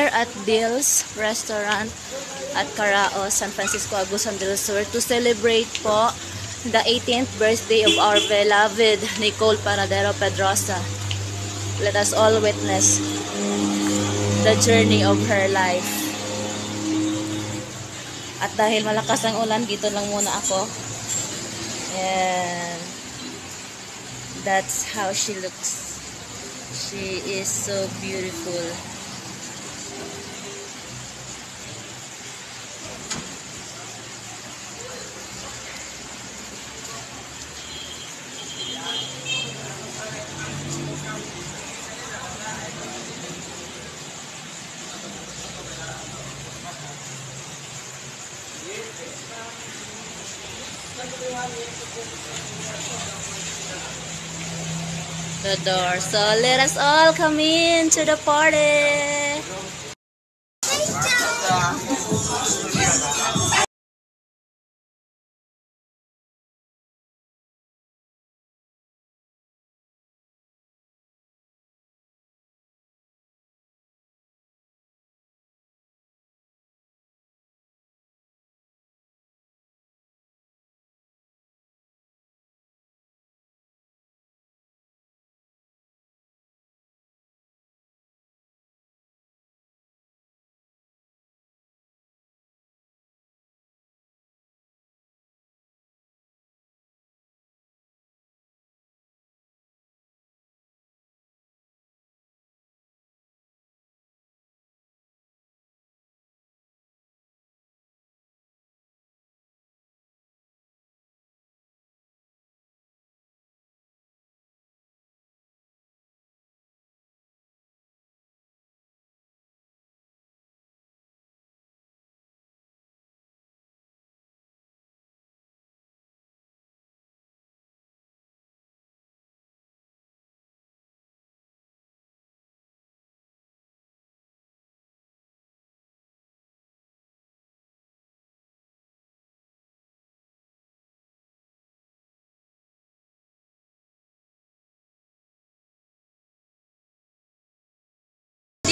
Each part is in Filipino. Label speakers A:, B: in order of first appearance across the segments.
A: here at Bill's Restaurant at Carao, San Francisco, Agusan del Sur to celebrate po the 18th birthday of our beloved Nicole Paradero Pedrosa. Let us all witness the journey of her life. At dahil malakas ang ulan, dito lang muna ako. And that's how she looks. She is so beautiful. The door, so let us all come in to the party.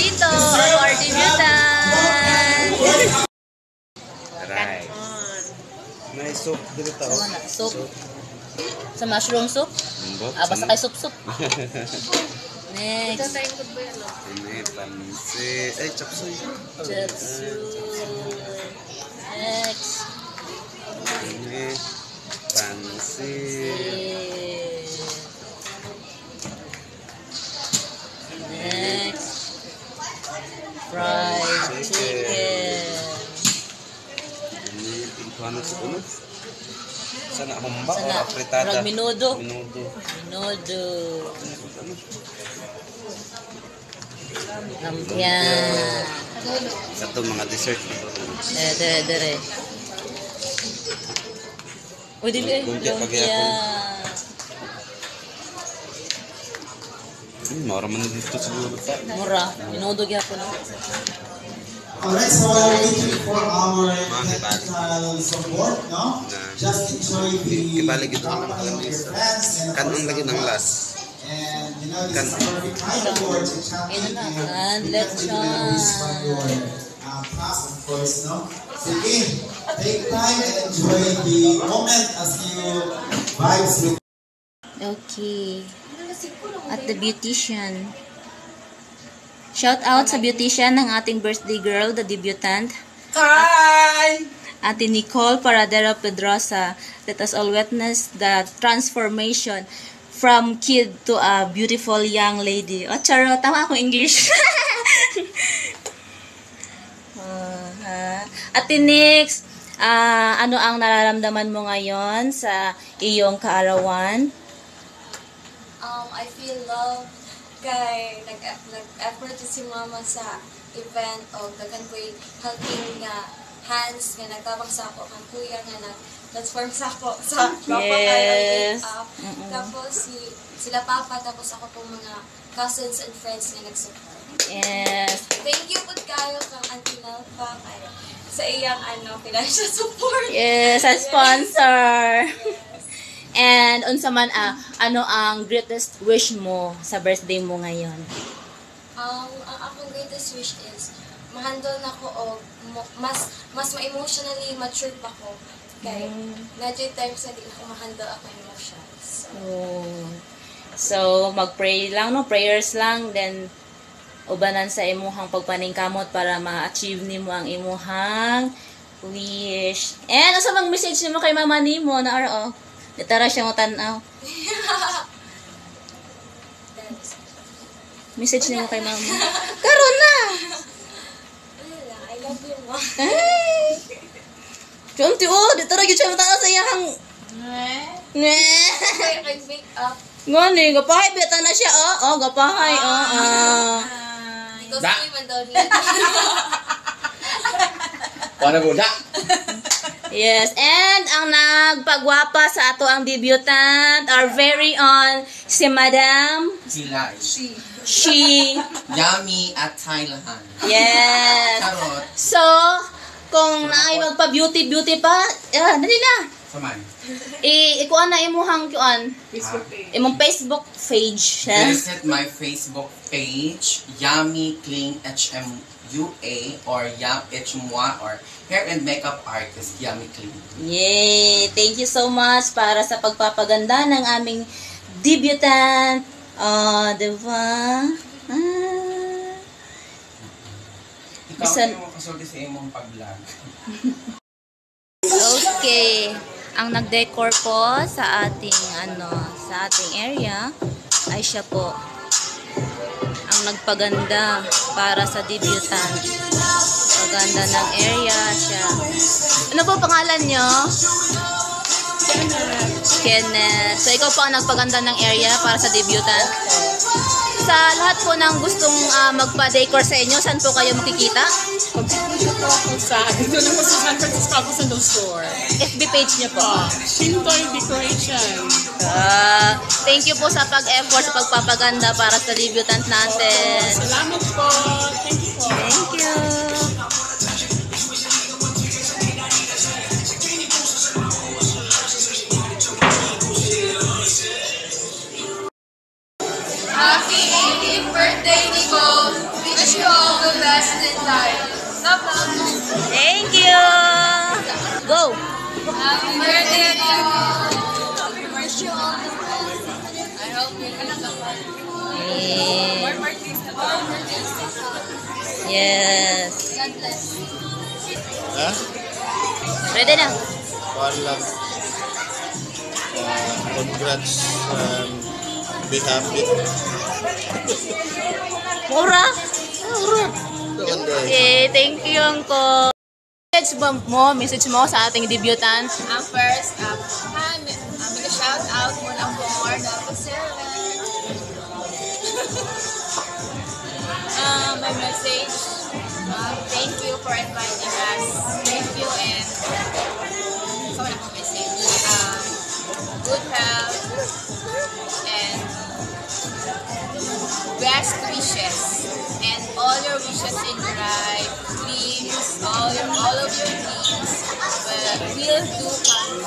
A: Dito, our debutant.
B: Right. May soup dito tao.
A: Soup. Sa mushroom soup? Basta kay soup. Next.
B: Ini pansit. Chapsuy.
A: Next.
B: Ini pansit.
A: Next. Fried chicken.
B: Ini pintuan sepuluh. Sana humba o
A: Sana,
B: apritada.
A: minudo.
B: Minudo.
A: Lumpia.
B: Satu mga dessert.
A: Dere. Uy, dili.
B: Lumpia
A: Lumpia.
B: Mura man dito siguro ta.
A: Mura. Minudo gyapon.
C: Alright, so while we're waiting for our technical support, no? Just enjoy the
B: Kibalik ito
C: company
B: ng
C: of your friends and
B: kanang lagi ng las.
C: And you know, this is a perfect time for to chat
A: And let's
C: from your class, of course, no? Sige, take time and enjoy the moment as you vibes with.
A: Okay. At the beautician. Shout out sa beautician ng ating birthday girl, the debutant.
D: Hi!
A: Ate Nicole Paradero Pedrosa. Let us all witness the transformation from kid to a beautiful young lady. Oh, charo, tama akong English. Ate Nix, ano ang nararamdaman mo ngayon sa iyong kaarawan?
E: I feel love kay nag-effort si mama sa event o dagan ko'y helping nga hands nga nagtabang sa ako kang kuya nga nag-transform sa ako sa papa kayo up. Tapos sila papa tapos ako pong mga cousins and friends nga nag-support.
A: Yes.
E: Thank you po kayo kang Auntie Nelpa kay sa iyang financial support.
A: Yes, a sponsor. And unsa man ano ang greatest wish mo sa birthday mo ngayon?
E: Ang akong greatest wish is ma-handle na ko o mas ma-emotionally mature pa ko. Kay nadyo times na di ko ma-handle ako emotions.
A: So, mag-pray lang, no? Prayers lang, then ubanan sa imuhang pagpaningkamot para ma-achieve nimo ang imuhang wish. And asa mang message nimo kay mama nimo na aro? Ditara siya mo tan-aw. Message nimo kay mama. Karon na.
E: I love you, ma.
A: Chonti ditara gyud siya mo tan-aw sa iyang
E: I make up.
A: Ngani, gapahay beta na siya, gapahay,
E: Gusto ko man daw niya.
B: Wala mo na.
A: Yes, and ang nagpagwapa sa ato ang debutant, our very own, si Madam.
D: Sila.
A: She.
D: Yummy at Thailand.
A: Yes.
D: Charot.
A: So, kung naay magpa-beauty pa, dali na.
D: Saman.
A: Ikuan na imuhang kuan. Imong Facebook page.
D: Visit my Facebook page, Yummy Clean HMUA or HMUA or Hair and Makeup Artist, Yummy Clean.
A: Yay! Thank you so much para sa pagpapaganda ng aming debutant. Diba?
D: Ikaw yung kasulti sa imong pag-vlog.
A: Okay. Ang nag-decor po sa ating area ay siya po ang nagpaganda para sa debutant. Paganda ng area siya. Ano po pangalan nyo? Kenneth. So ikaw po ang nagpaganda ng area para sa debutant. Sa lahat po ng gustong magpa-decor sa inyo, saan po kayo makikita?
F: Dito po ako dito lang po sa San Francisco ako sa store.
A: FB page niyo po.
F: Shintoy Decoration.
A: Thank you po sa pag-effort sa pagpapaganda para sa debutant natin.
F: Salamat po. Thank you po.
A: Thank you.
E: Happy 18th birthday, Nicole! Wish you all the best in life. Love.
A: Thank you. Go.
E: Happy birthday, Nicole! Wish you all the best. I hope you have the more birthdays to come.
A: Yes.
E: God bless.
C: Ha?
A: Ready na.
C: Kuan lang. Congrats be happy.
A: Mura.
C: Ganda.
A: Okay, thank you, Uncle. Message mo sa ating debutant.
E: First, hi, make a shout out for number Dapat Sarah. My message, thank you for inviting us. Thank you and so my message. Good health and best wishes and all your wishes in your life, dreams, all of your dreams will do come.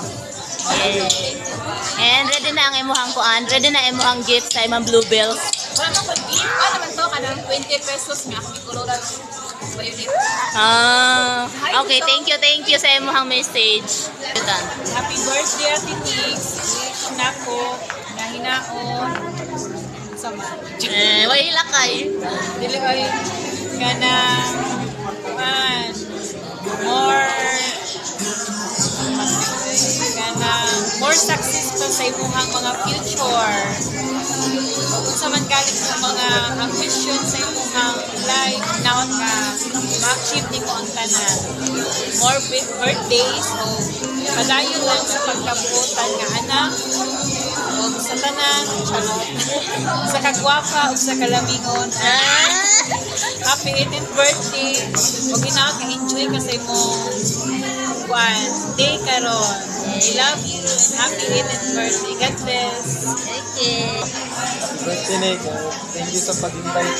A: And ready na ang imuhang kuan. Ready na imuhang gift sa imong bluebells.
E: Wala naman ko gift. Naman to kanang 20 pesos nga akong ikulura.
A: Okay, thank you sa imuhang message.
F: Happy birthday, Ate Nix. Wish na ko na hinaon sa man.
A: Way lakay.
F: Dili ay kana more successful sa imuhang mga future. Kung sa man galing sa mga ambition sa imuhang life, naon ka ma-achieve ni ko ang tanan. More birthdays o padayon lang sa pagkabuotan nga anak o sa tanan, sa kagwapa o sa kalamingon. Happy 18th birthday. Huwag ka enjoy kasi mo day karon. I love you and happy 18th birthday. God bless.
A: Okay.
B: Birthday na ikaw. Thank you sa pag-invite.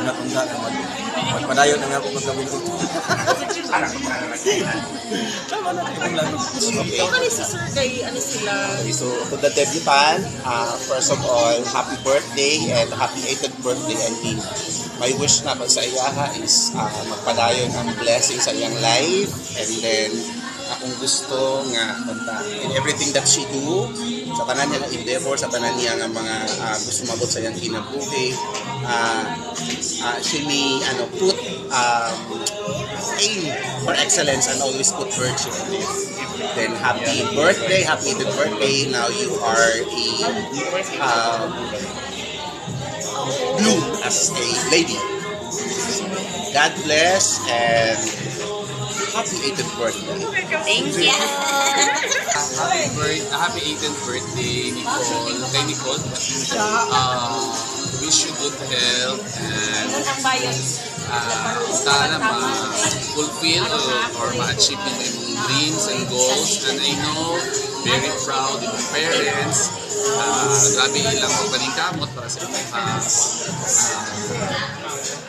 B: Natunda naman. Magpadayon na nga ako magkabinti. Tama na itong lalo.
F: Okay, si Sir kay ano sila?
G: So, to the debutant, first of all, happy birthday and happy 18th birthday, Eileen. My wish na sa iyaha is magpadayon ang blessing sa iyang life, and then akong gusto nga in everything that she do, sa tanan niya nga endeavor, sa tanan niya nga mga gusto mabot sa iyang kinabuhi, she may put aim for excellence and always put virtue in it. Then happy birthday, happy 18th birthday. Now you are a bloom as a lady. God bless and happy 18th birthday.
A: Thank you.
H: Happy 18th birthday, Nicole. Kay Nicole. Wish you good health and sana ma-fulfill or ma-achieve yung imong dreams and goals. And I know, very proud of your parents. Grabe ilang magpaningkamot para sa imong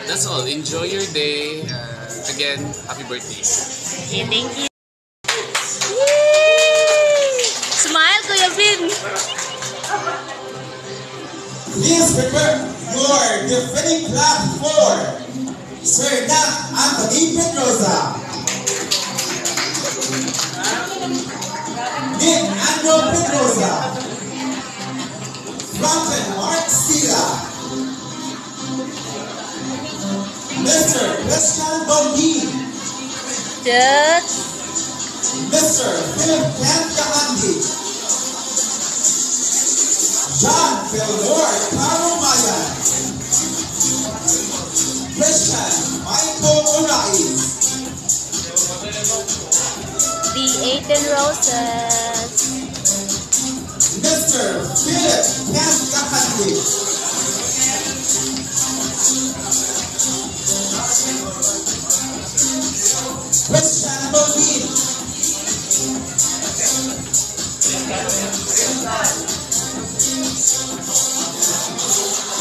H: that's all. Enjoy your day. Again, happy birthday.
A: Okay, thank you. Smile, Kuya Vin.
C: Please prepare your defending clap for Sir Nat Anthony Pedrosa, Nick Andrew Pedrosa, Franklin Mark Sila, Mr. Christian Bondin,
A: Just
C: Mr. Philip Kent Kahandi, John Fillmore Carumayan, Christian Michael Orais,
A: the 18 roses.
C: Mr. Philip Kent Kahandi, Christian Bondin,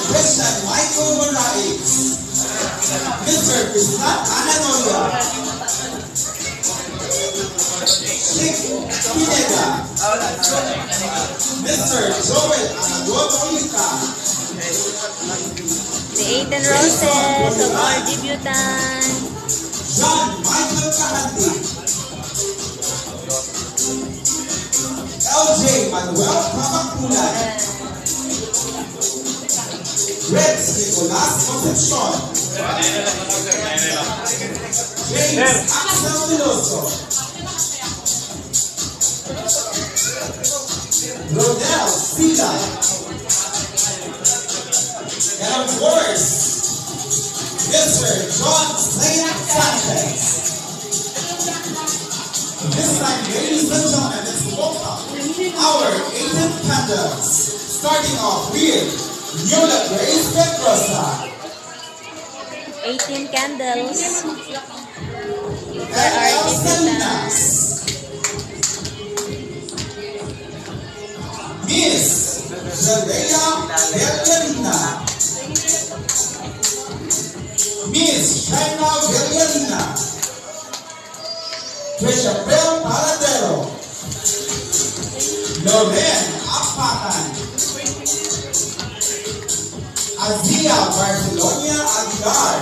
C: Christian Michael Moraes, Mr. Christian Ananoya, Chick Pineda, Mr. Joel Anagopolita,
A: The 18 roses of our debutant.
C: John Michael Kahandi, LJ Manuel Pamakulan, Rex Nicolas Concepcion, James Axel Veloso, Rodel Sila, and of course, Mr. John Saint Sanchez. This time, ladies and gentlemen, let's welcome our 18 candles, starting off with Yola Grace Pedrosa,
A: 18 candles.
C: and El Salinas, Miss Zalea Villarina, Miss Shaina Villarina, Trisha Bell Paradero, Loren Apakan, Azia Barcelona Aguilar,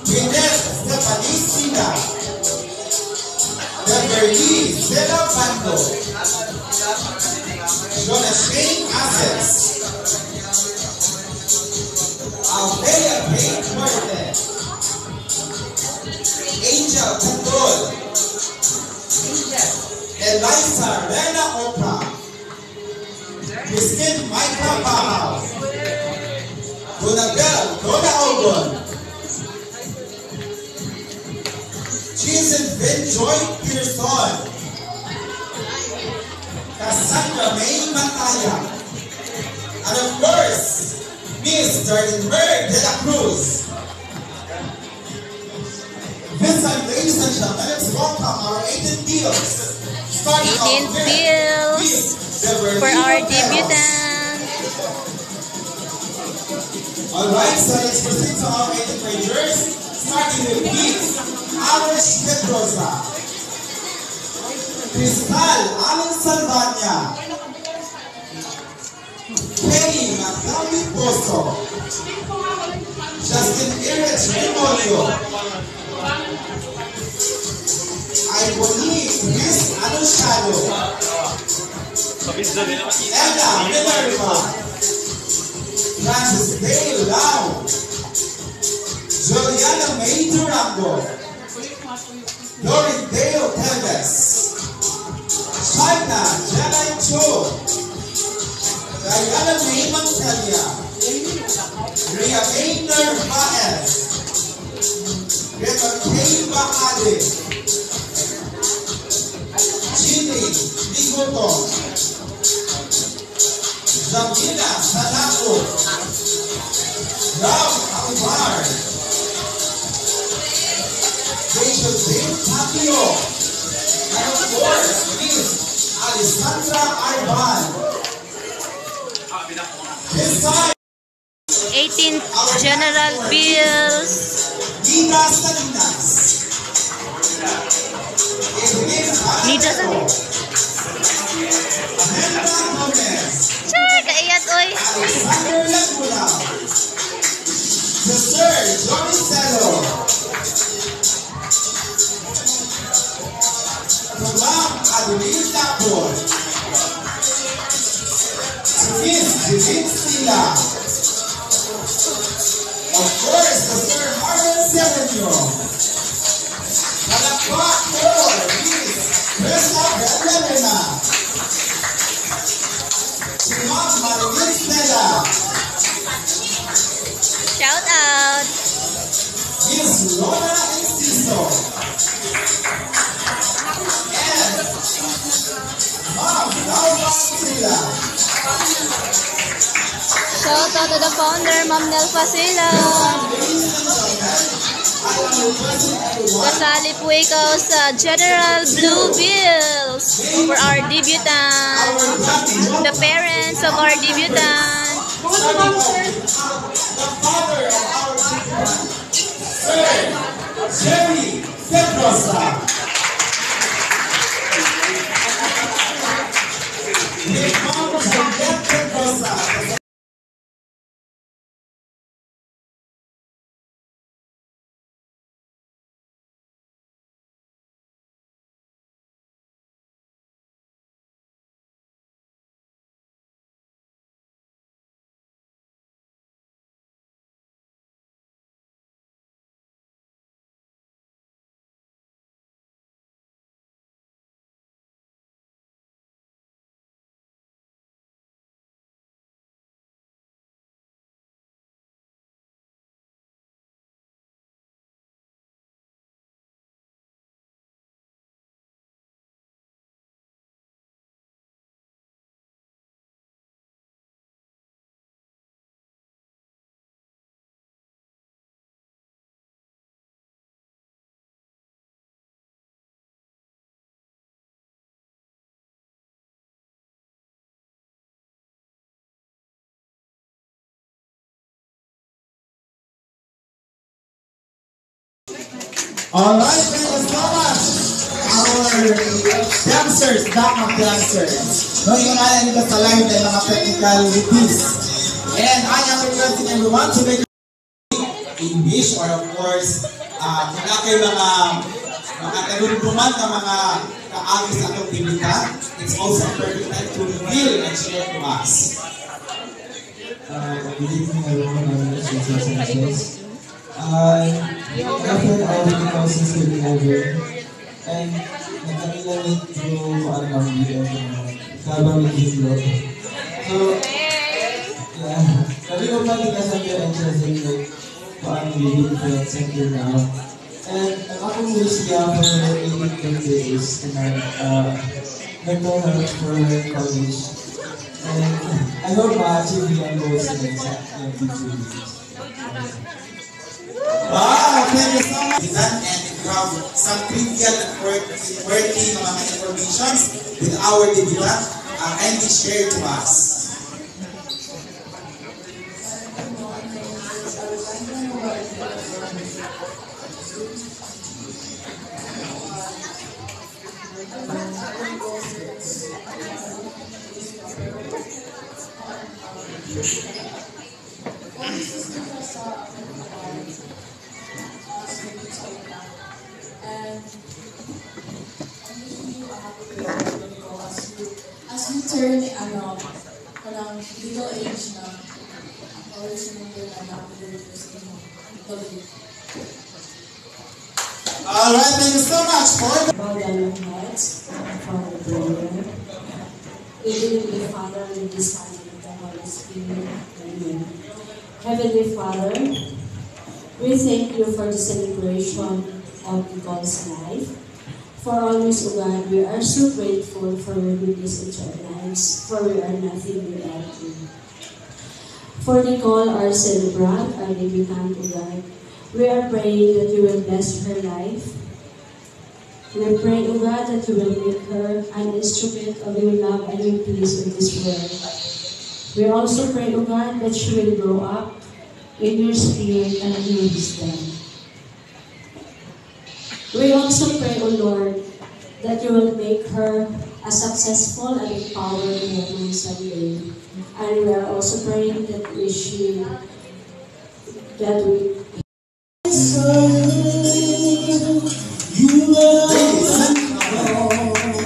C: Jeanette Stephanie Sina, Beverly Zela Bando, Jonathan Assets, Althea Payne Fuerte, Angel Control, Eliza Rena Opa, Christine Michael Bahaw, Donabel Dona Ogon, Jason Vin Joy Pearson, Cassandra May Mataya, and of course, Miss Dardenberg de la Cruz. This time, ladies and gentlemen, let's welcome our 18 deals.
A: 18 deals for our debutant.
C: Alright, so let's proceed to our 18 rangers. Starting with Miss Alice Pedrosa. Cristal Alan Salvania. Kenny Maclavi Pozo. Justin Erich Remolio. Ibonique Chris Anunciado. Ella Minerva. Francis Dale Lau. Juliana May Durango. Dorin Dale Teves. China Janai Cho. Diana May Mantelia. Ria Ainer Baez. Greta K. Bakade. Chini Ligoto. Zamina Sadako. Ram Alvar. Rachel Dale Tapio. And of course, Miss Alessandra Arban. This time,
A: 18th General Bills.
C: Nina Salinas.
A: Nida sa
C: Amanda Gomez.
A: Char, kaiyat oy.
C: Alexander Laguna. Sister Johnny Celo. Ma'am Adeline Tapor. Miss Judith Sila. Of course, Sister Marlon Sevenio. Palakpak for Miss Krista Gabrielina. Si Ma'am Marilyn Stella.
A: Shout out.
C: Miss Lona Enciso. And Ma'am Laura Sila.
A: Shout out to the founder, Ma'am Nel Fasila. Kasali po ikaw sa General Blue Bills for our debutant. The parents of our debutant.
C: Jerry Pedrosa. Pedrosa. Alright, thank you so much. Our dancers, backup dancers. No, yung nga nito sa live ng mga technical release. And I am requesting everyone to make English or of course, kung na kayo mga nagulubuman ng mga kaagis na itong bibitan, it's also a perfect time to reveal and share to us.
I: Good evening everyone, I'm Jesus Sanchez. After all the process will be over, and nagkamilamit yung video habang nag-vlog. So, yeah, sabi ko pa kita sa mga interesting like paano video friends until now. And ako muli siya for 18 days and mental health for college. And I hope ma-achieve yung goals nila sa yung future years.
C: Wow, thank you so much. And if you have some trivial and working mga informations with our dividend, kindly share to us.
J: As you turn, parang legal age na, always remember na napabilis mo.
C: Alright, thank you so much for
J: Bow down your heads for the prayer. We believe in the Father, and the Son, and the Holy Spirit. Amen. Heavenly Father, we thank you for the celebration of Nicole's life. For always, O God, we are so grateful for your goodness in our lives, for we are nothing without you. For Nicole, our celebrant, our debutant, O God, we are praying that you will bless her life. We pray, O God, that you will make her an instrument of your love and your peace in this world. We also pray, O God, that she will grow up in your spirit and in your wisdom. We also pray, O Lord, that you will make her a successful and empowered woman someday. And we are also praying that we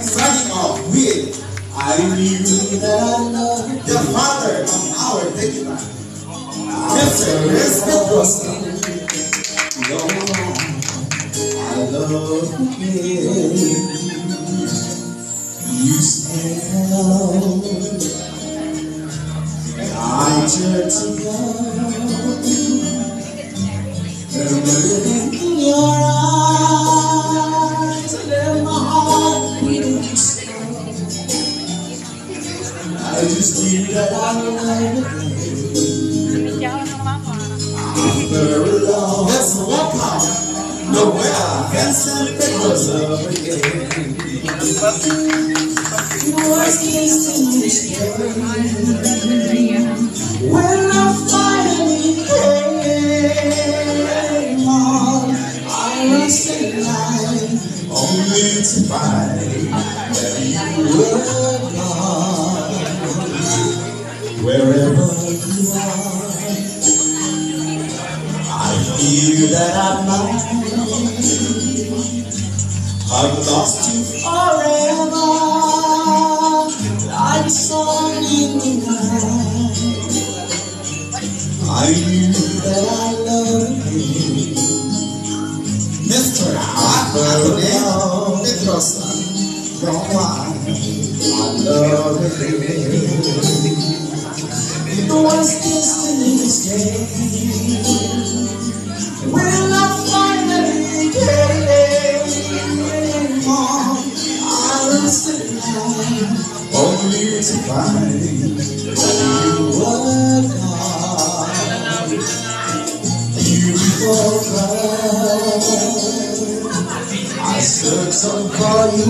C: starting off with I knew that I loved the father of our debutant, Mr. Pedrosa.
I: I love you. You smile, and I turn to God. And look in your eyes, and then my heart beats slow. I just knew that I loved you. After a long,
C: Let's welcome Noella Vincent Pedrosa again.
I: worst case in this game. When I finally came on, I was in line only to find that you were gone. Wherever you are, I feel that I'm I've lost you forever, like a song in the night. I knew that I loved you,
C: Mr. Anthony Pedrosa.
I: from I love you. The worst destiny's day. When I finally came on, I was in line only to find that you were gone. Beautiful girl, I searched for you.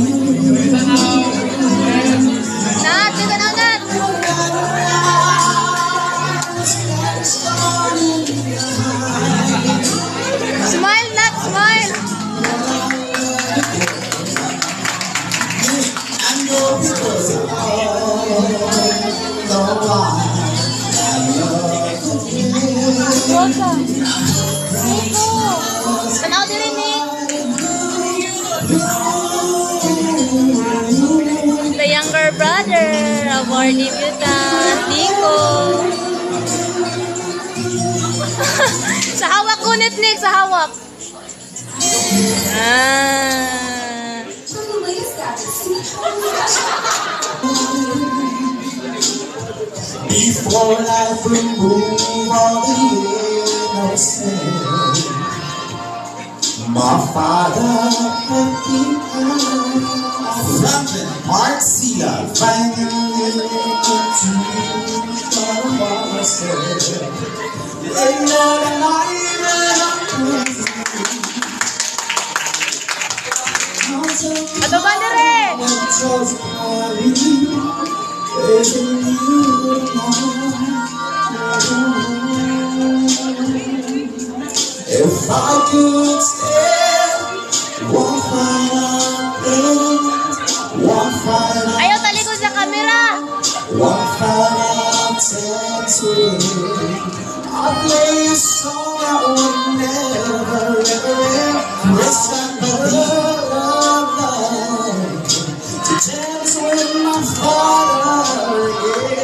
A: Nat, dito na, Nat! Smile, Nat, smile!
I: And you're because of the one I love you.
A: Rosa! Nico! Tanaw din Nick! The younger brother of our debutant, Nico! Sa hawak kunit, Nick! Sa hawak! Ah!
I: Before life remove all the innocence, my father had been kind.
C: Franklin Marcia, finally to
A: Ato ba na rin?
C: If I could stay one final thing, one final,
A: Ayaw talikod sa camera.
C: one final chance with, I'll play a song that would never ever end. Listen to the love to dance with my father again.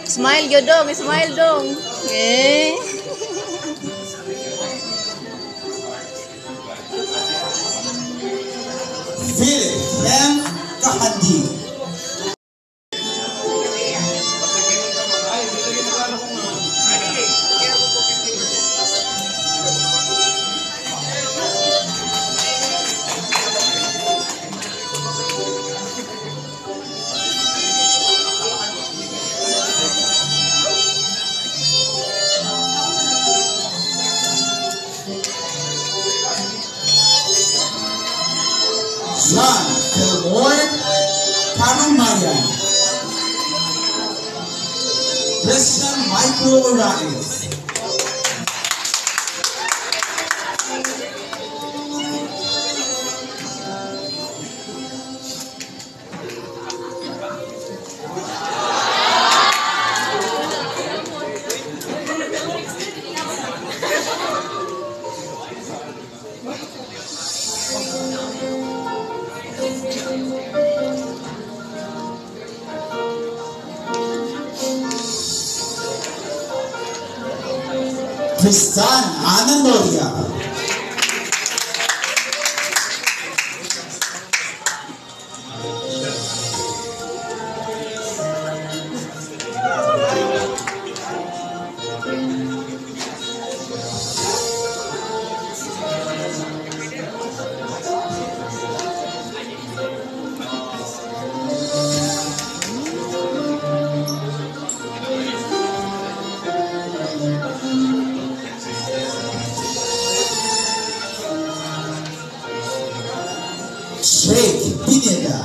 A: Smile yo dong, smile dong. Eh.
C: Philip M. Kahandi. John Kilmore Karumayan. Christian Michael Oraiz. Tristan Anandoria. Jake Pineda.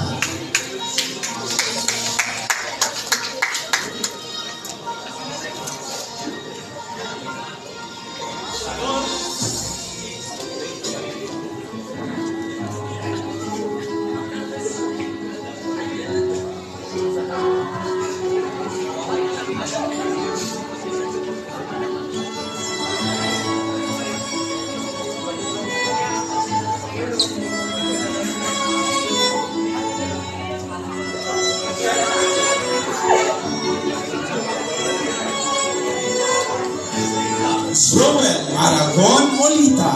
C: Joel Aragon Olita.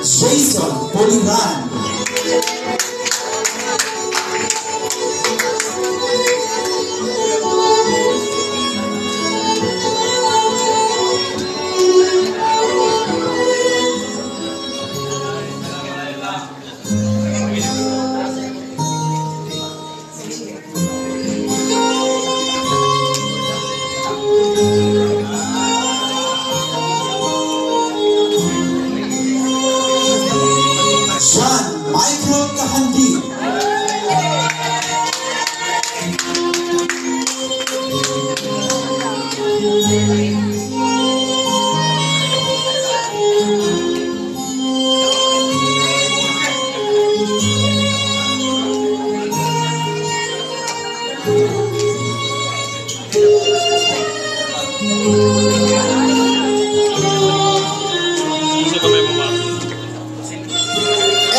C: Jason Polivan. John Michael Kahandi.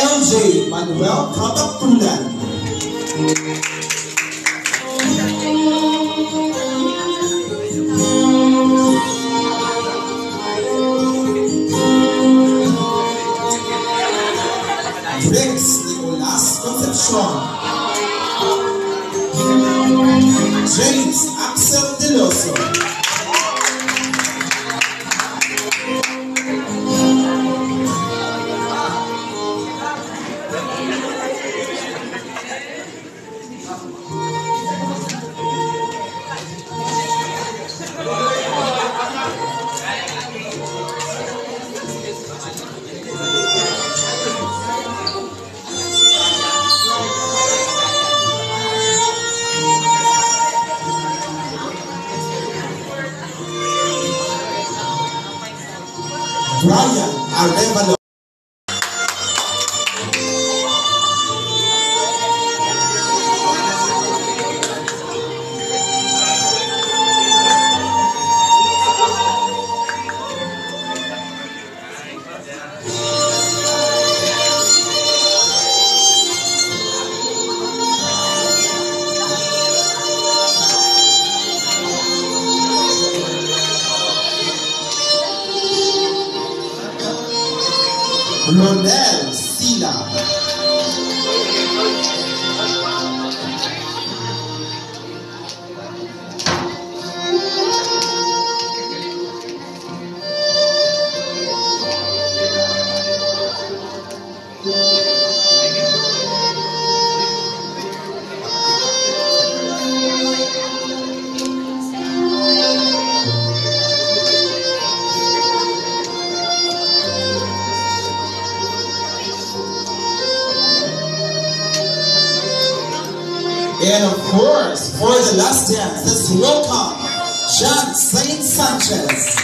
C: LJ Manuel Kapatulan. Rex Nicolas Concepcion. James Axel Deloso. Brian Arevalo. Ronel Sila. And of course, for the last dance, let's welcome John Saint Sanchez.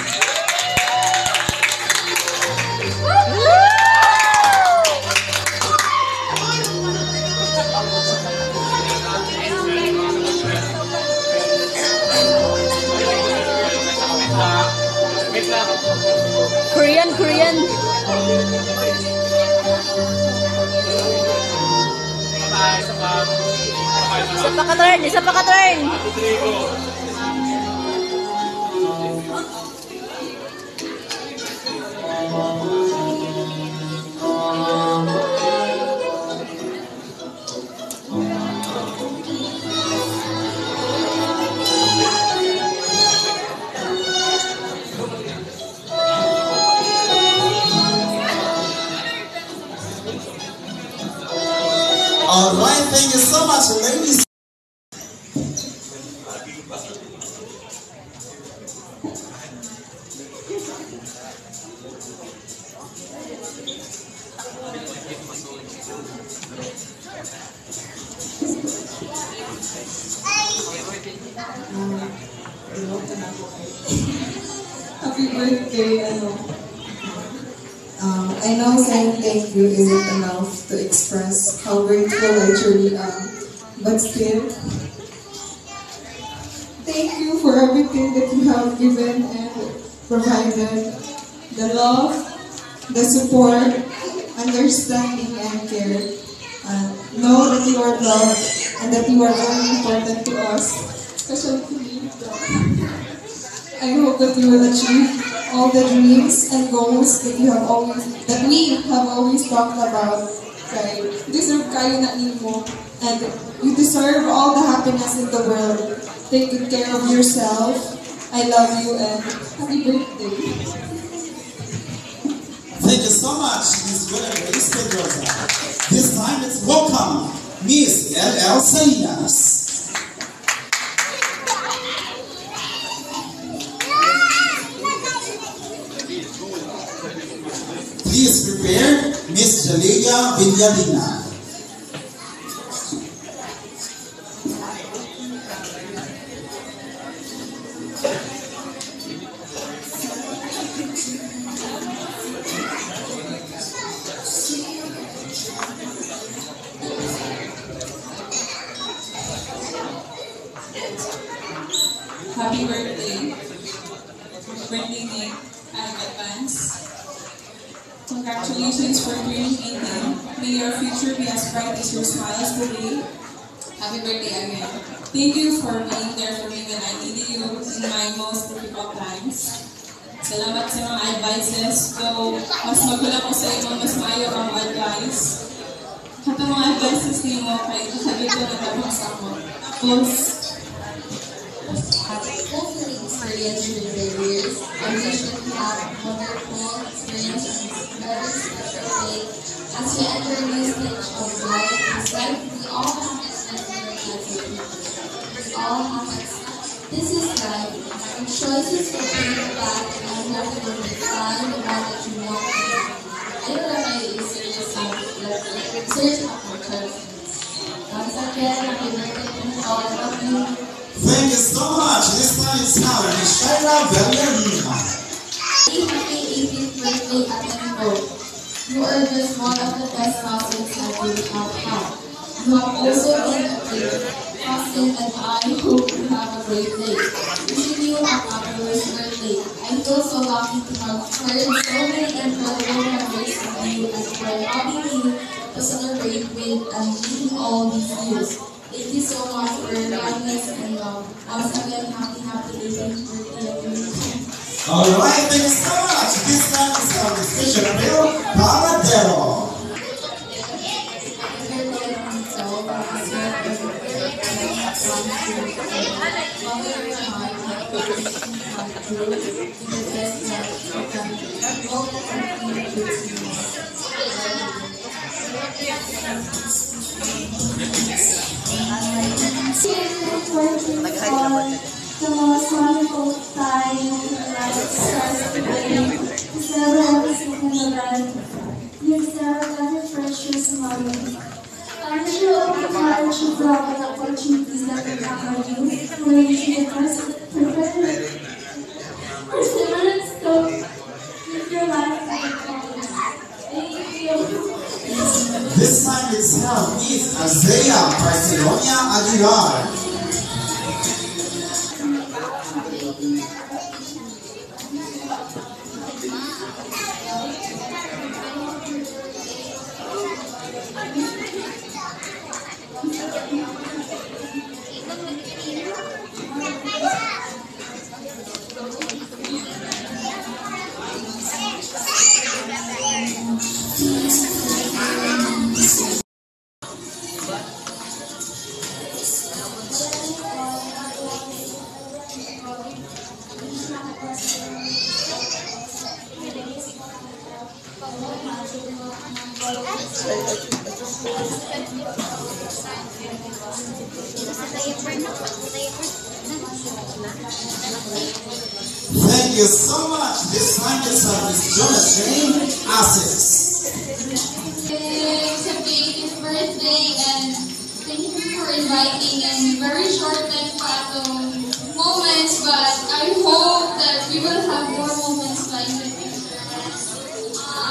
A: Korean. Isa pa ka turn.
C: All right, thank you so much, ladies.
K: Happy birthday, I know saying thank you isn't enough to express how grateful I truly am, but still, thank you for everything that you have given and provided, the love, the support, understanding, and care. Know that you are loved and that you are very important to us, especially to me. I hope that you will achieve all the dreams and goals that we have always talked about. Okay? You deserve kayo na nimo, and you deserve all the happiness in the world. Take good care of yourself. I love you and happy birthday.
C: Thank you so much, Miss Grace Pedrosa. This time, let's welcome Miss L.L. Salinas. Please prepare Miss Jalea Villarina.
K: Happy birthday. birthday Nick in advance. Congratulations for turning 18. May your future be as bright as your smiles today. Happy birthday again. Thank you for being there for me when I needed you in my most difficult times. Salamat sa mga advices. So, mas magulang ko sa iyo, mas maayo ang advice. Katong mga advices niyo mo, kaya sabi ko na tapos ako. Tapos,
E: hopefully experience during the years. I wish that you have wonderful experience on this very special day. As you enter a new stage of life, it's like we all have expected we all have this is life. Your choices will bring you back and you have to find the one that you want to be. I don't know how you say this song, but search for purpose. Once again, happy birthday to all of you.
C: Thank you so much. This time it's now Michelle Villarina.
E: Happy 18th birthday at Echo. You are just one of the best cousins that we have had. You have also been a great cousin, and I hope you have a great day. Wishing you a fabulous birthday. I feel so lucky to have heard so many incredible memories from you and for allowing me to celebrate with and meeting all these years. Thank you so much for your kindness and love. Once again, happy 18th birthday everyone.
C: Alright, thank you so much. This time is our decision Bill Paradero.
J: The most wonderful time in life starts today. To celebrate every second of life. You deserve every precious moment. I wish you all the courage to grow and opportunities that will come on you. Where you should perfect perseverance to live your life like a promise. Thank you.
C: This time it's now Miss Azea Barcelonia Aguilar. Thank you so much. This time is Miss Jonathan Assis.
E: It's a big birthday and thank you for inviting and very short moments, but I hope that we will have more moments like it.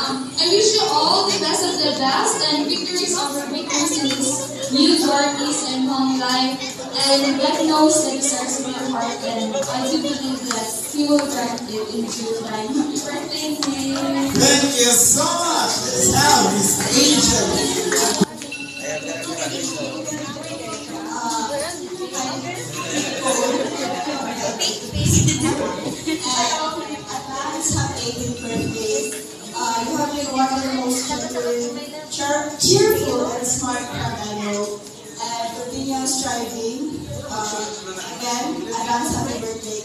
E: I wish you all the best of the best and victories over victories in this new journeys and long life. And God knows the desires of your heart, and I do believe that He will grant it into time. Happy birthday, Nick.
C: Thank you so much. This now Miss Angel.
K: advance happy 18th birthday. You have been one of the most cheerful and smart Cardano, and continue striving. Again, advance happy birthday.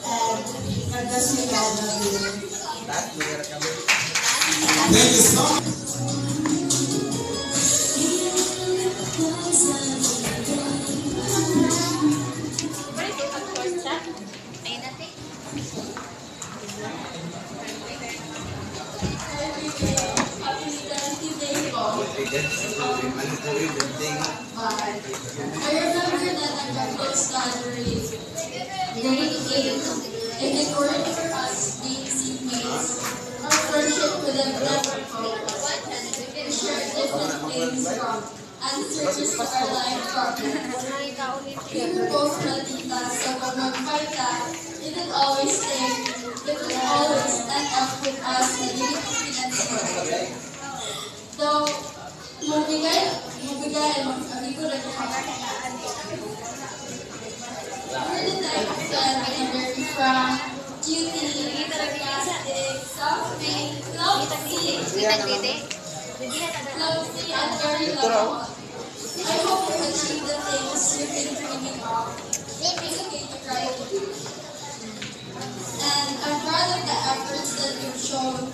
K: And God bless you, God love you.
C: Thank you so much.
E: I remember that at the first gathering, grade 8, in order for us being seatmates, our friendship would have never grown. We shared different things from answers to our life problems. We were both malitas, so pag magparta, we didn't always think will always stand up with us na really confident. Though, mabigay, amigo rin ko we're the type of friend that are very frank, cutie, sarcastic, soft-made, love-seeing, and very lovable. I hope you achieve the things you've been dreaming of. It's okay to cry. And I'm proud of the efforts that you've shown.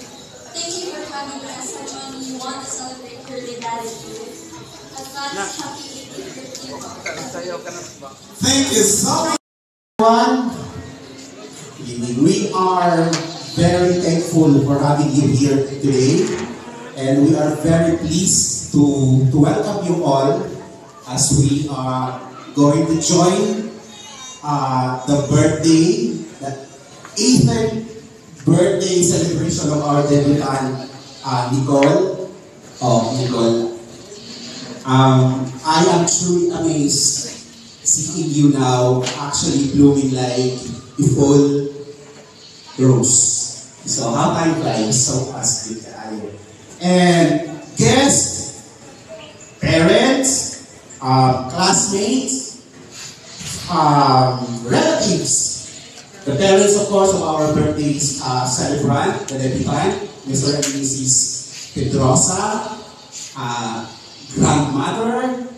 E: Thank you for having me as someone you want to celebrate your daddy with. Advance happy 18th birthday.
C: Thank you so much, everyone. We are very thankful for having you here today, and we are very pleased to welcome you all as we are going to join the 8th birthday celebration of our debutante, Nicole. Nicole. I am truly amazed seeing you now actually blooming like a full rose. So how time flies so fast with kayo. And guests, parents, classmates, relatives, the parents of course of our birthday celebrant, the debutante, Mr. and Mrs. Pedrosa, grandmother,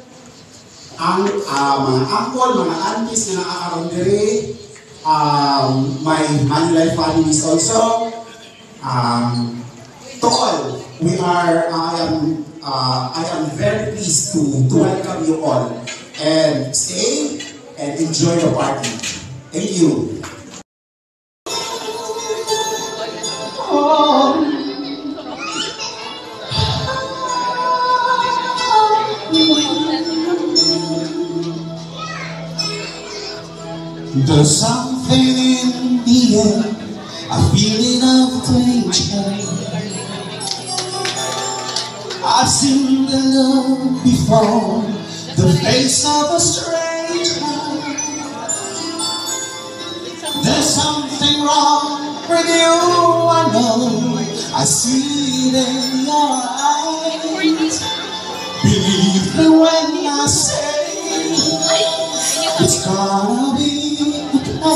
C: ang mga uncle, mga aunties na nakakaroon diri, my Manuel families also. To all, I am very pleased to welcome you all and stay and enjoy the party. Thank you.
L: There's something in the air, a feeling of danger. I've seen the look before, the face of a stranger. There's something wrong with you, I know. I see it in your eyes. Believe me when I say it's gonna be. I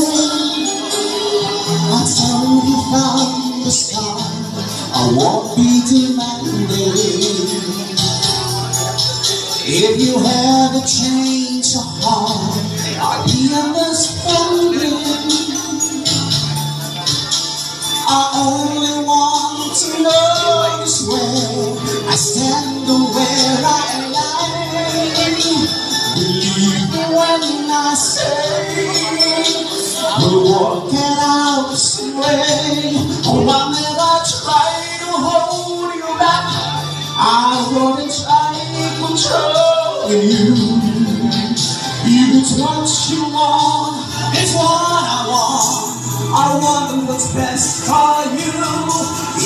L: told you from the start, I won't be demanding. If you have a change of heart, I'll be understanding. I only want to know this where I stand or where I lie. Believe me when I say we'll work it out some way. Oh, I'll never try to hold you back. I won't try controlling you. If it's what you want, it's what I want. I want what's best for you.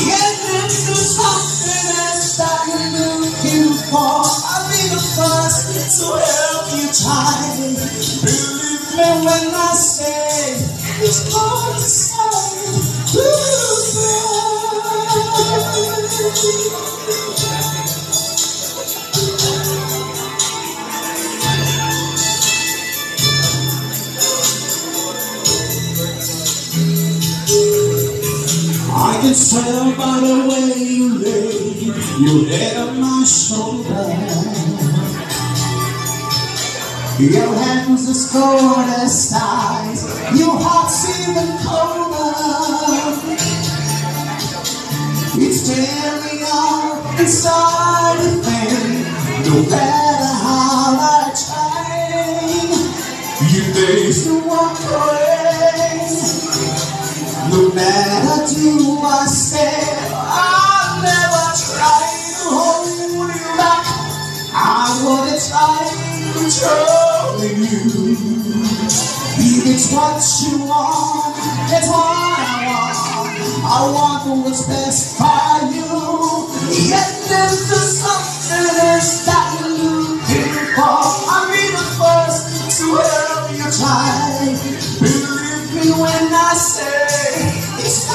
L: Yes, this is something else that you're looking for. I'll be the first to help you try. Believe me when I say it's hard to say goodbye. I can tell by the way you lay your head on my shoulder. Your hands as cold as ice, your heart's even colder. It's tearing up inside within, no matter how I try. You days to walk away, no matter do I stay. I'll never try to hold you back. I wanna try to control you. If it's what you want, it's what I want. I want what's best for you. Yet there's just something else that you're looking for. I'll be the first to help you try. Believe me when I say it's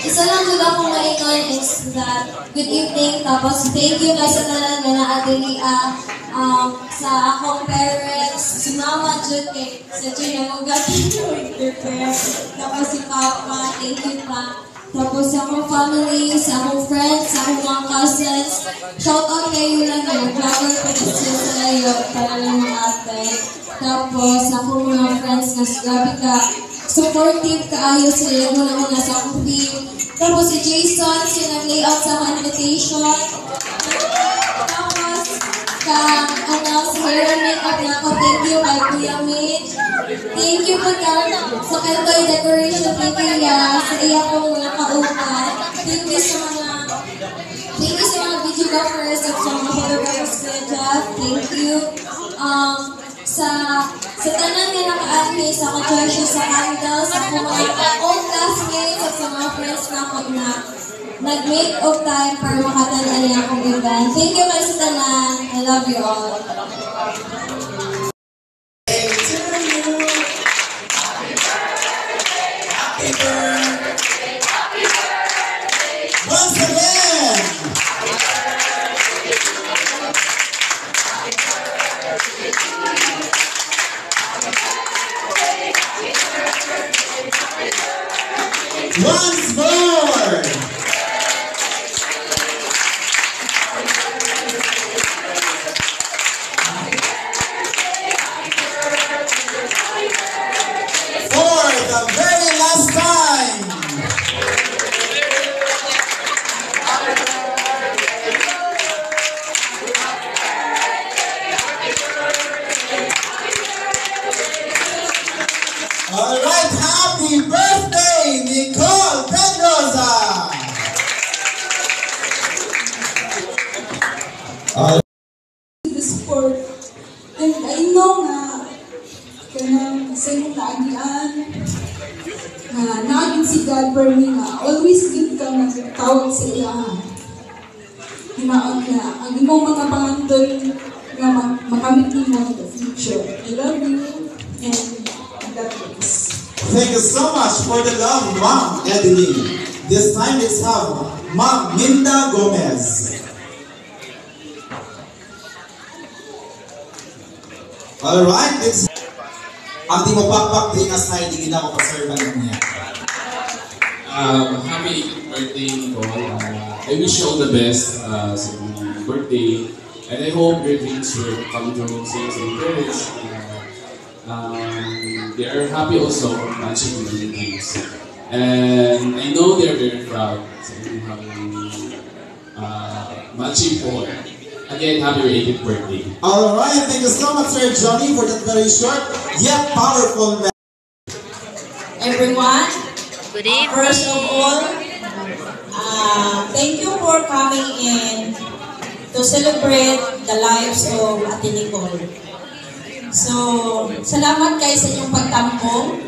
E: Isa lang dito akong maingon is that good evening, tapos thank you kay sa tanan nga naadili sa akong parents, si Mama Jud kay sa Jud na mo prepare, tapos si Papa, thank you pa. Tapos sa akong family, sa akong friends, sa akong mga cousins, shout out kayo lang yung vlogger ko sa layo para lang mga ate. Tapos sa akong mga friends na grabe ka supportive kaayo sila muna sa akong team. Tapos si Jason, siya nag-layout sa akong invitation. Tapos ka-announce hair and makeup na ako. Thank you kay Kuya Mitch. Thank you po sa Kantoy Decoration. Thank you sa iya kong mga kaupan. Thank you sa mga videographers at sa mga photographers Kuya Jeff. Thank you. Sa tanan nga naka-admin sa ka-treasure sa candles, sa mga old classmates at sa mga friends na ako na nag-make of time para makatanan niya akong event. Thank you guys sa tanan. I love you all.
L: Once again, once more. For the very last time. All right, happy birthday, Nicole Pedrosa.
K: The sport. And I know na kanang sa inyong naagian na naagin si God for me nga always give ka tawag sa iya. Hinaon na ang imong mga pangantol nga makamit nimo in the future. I love you and God bless.
C: Thank you so much for the love, Mom Edeline. This time let's have Ma'am Minda Gomez. Alright, next. Ang di mo pakpak din na slide, hindi na ako paservan niya.
M: Happy 18th birthday, Nicole. I wish you all the best sa birthday. And I hope your dreams will come true sa your parents. They are happy also achieving their dreams. And I know they are very proud sa inyong ma-achieve po. Again, happy 18th birthday.
C: Alright, thank you so much, Sir Johnny, for that very short yet powerful message.
J: Everyone,
A: Good evening.
J: first of all, thank you for coming in to celebrate the lives of Ate Nicole. So, salamat kayo sa inyong pagtampong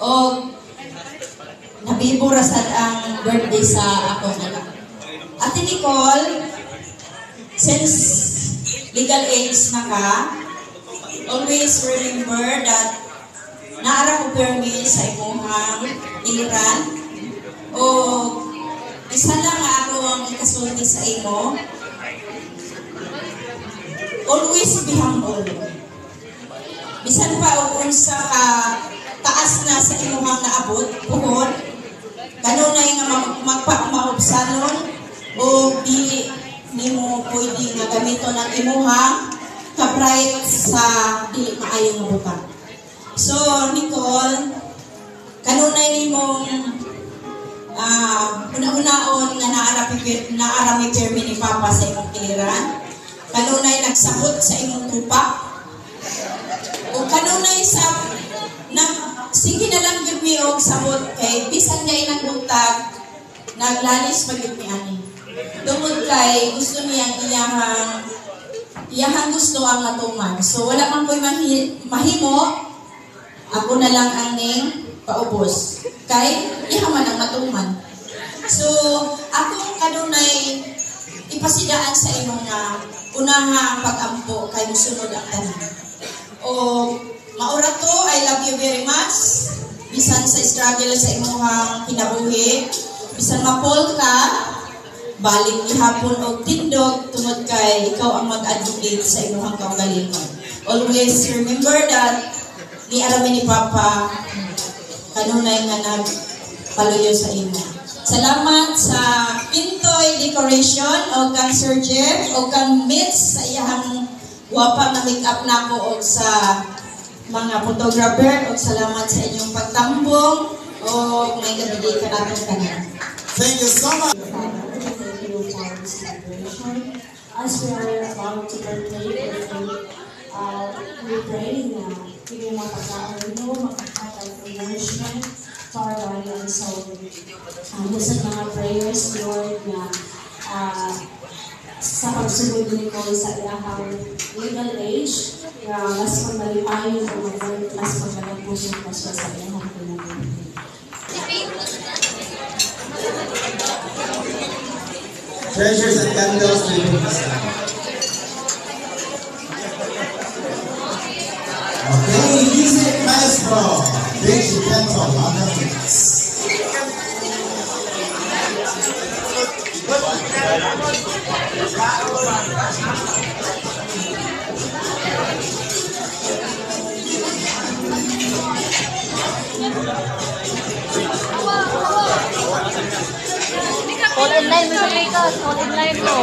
J: o nabiburasad ang birthday sa ako nila. Ate Nicole, since legal age na ka, always remember that naara ko permi sa imong iliran o isa lang nga ako ang ikasulti sa imo. Always be humble. Bisan pa o unsa ka taas na sa imong naabot, puhon, kanunay nga magpamaubsanon o di nimo pwede nga gamiton ang imuha ka-bright sa dili maayong nga buka. So, Nicole, kanunay nimong una-unaon nga naarami permi ni Papa sa imong kiliran, kanunay nagsabot sa imong tupak, o kanunay sa sige na lang yun mi og sabot kay bisan niya inang butag naglalis magyud mi ani. Tungod kay gusto niyang iyahang gusto ang matuman. So wala man ko'y mahimo, ako na lang ang ning paubos. Kay iyaman ang matuman. So akong kanunay ipasidaan sa imong unaha ang pag-ampo kay musunod ang tanan. O maura to, I love you very much. Bisan sa struggle sa imong kinabuhi, bisan mapol ka, balik ihapon og tindog tungod kay ikaw ang mag-advocate sa imong kaugalingon. Always remember that ni arami ni Papa kanunay nga nagpaluyo sa imo. Salamat sa Pintoy Decoration o kang Sir Jeff o kang Mitz sa iyang wapa na make-up nako o sa mga photographer o salamat sa inyong pagtambong o may gabi ka natin kanina.
C: Thank you so much.
J: As we are about to partake, we pray na hindi mo pagkaon mo, makakatag nourishment to our body and soul. Sa mga prayers, Lord, na sa pagsunod ni Nicole sa iyahang legal age, mas pagmalipayon o mas pagmalapusin pa siya sa iyahang pinagin.
C: Treasures and candles living the sun. Okay, music maestro, Benji Bento on the mix.
A: Fall in line, Mr. Lakers. Fall in line mo.